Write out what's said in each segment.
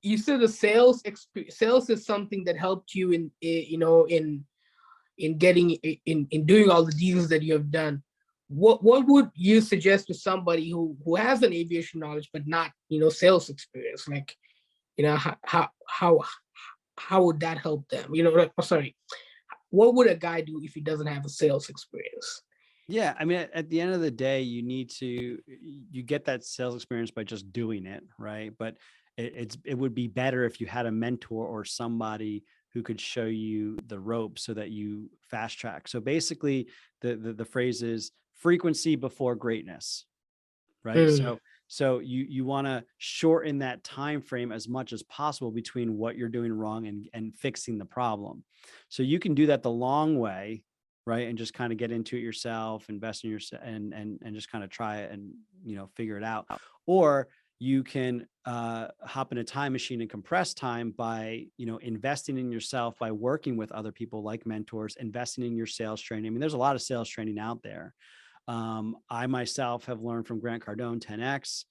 you said the sales is something that helped you in, in getting in doing all the deals that you have done. What would you suggest to somebody who has an aviation knowledge but not, sales experience? Like, how would that help them? Like, oh, sorry, what would a guy do if he doesn't have a sales experience? Yeah, I mean, at the end of the day, you get that sales experience by just doing it, right? But it would be better if you had a mentor or somebody who could show you the ropes so that you fast track. So basically, the phrase is frequency before greatness, right? Mm, So you want to shorten that time frame as much as possible between what you're doing wrong and fixing the problem. So you can do that the long way, right? And just kind of get into it yourself, invest in yourself, and just kind of try it and figure it out. Or you can hop in a time machine and compress time by investing in yourself, by working with other people like mentors, investing in your sales training. I mean, there's a lot of sales training out there. I myself have learned from Grant Cardone, 10X.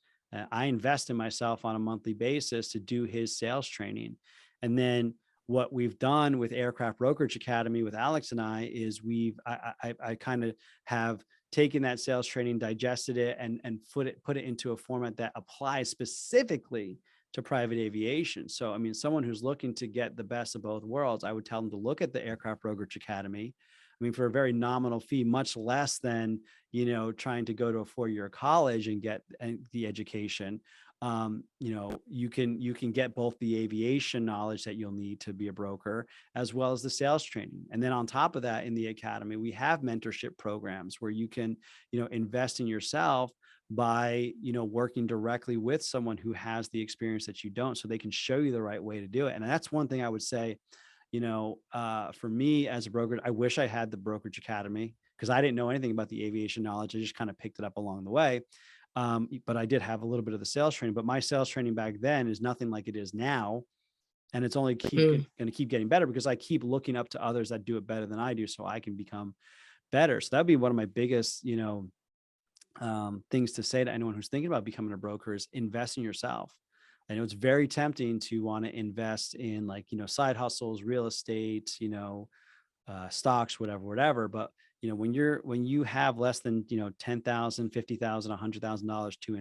I invest in myself on a monthly basis to do his sales training. And then what we've done with Aircraft Brokerage Academy with Alex and I is I kind of have taken that sales training, digested it, and put it into a format that applies specifically to private aviation. So, I mean, someone who's looking to get the best of both worlds, I would tell them to look at the Aircraft Brokerage Academy. I mean, for a very nominal fee, much less than, trying to go to a 4-year college and get the education. You can get both the aviation knowledge that you'll need to be a broker, as well as the sales training. And then on top of that, in the academy, we have mentorship programs where you can, invest in yourself by, working directly with someone who has the experience that you don't, so they can show you the right way to do it. And that's one thing I would say, for me as a broker, I wish I had the Brokerage Academy, because I didn't know anything about the aviation knowledge. I just kind of picked it up along the way. But I did have a little bit of the sales training, but my sales training back then is nothing like it is now. And it's only going to keep getting better because I keep looking up to others that do it better than I do, so I can become better. So that'd be one of my biggest, things to say to anyone who's thinking about becoming a broker is invest in yourself. I know it's very tempting to want to invest in side hustles, real estate, stocks, whatever. But, when you have less than, $10,000, $50,000, $100,000 to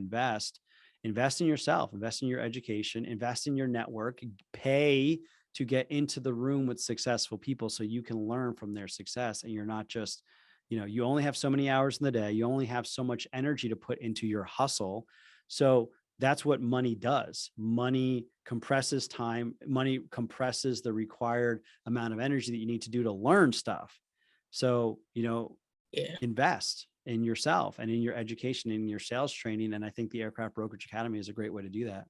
invest in yourself, invest in your education, invest in your network, pay to get into the room with successful people so you can learn from their success. And you're not just, you only have so many hours in the day. You only have so much energy to put into your hustle. So that's what money does. Money compresses time. Money compresses the required amount of energy that you need to do to learn stuff. So, yeah. invest in yourself and in your education, in your sales training. And I think the Aircraft Brokerage Academy is a great way to do that.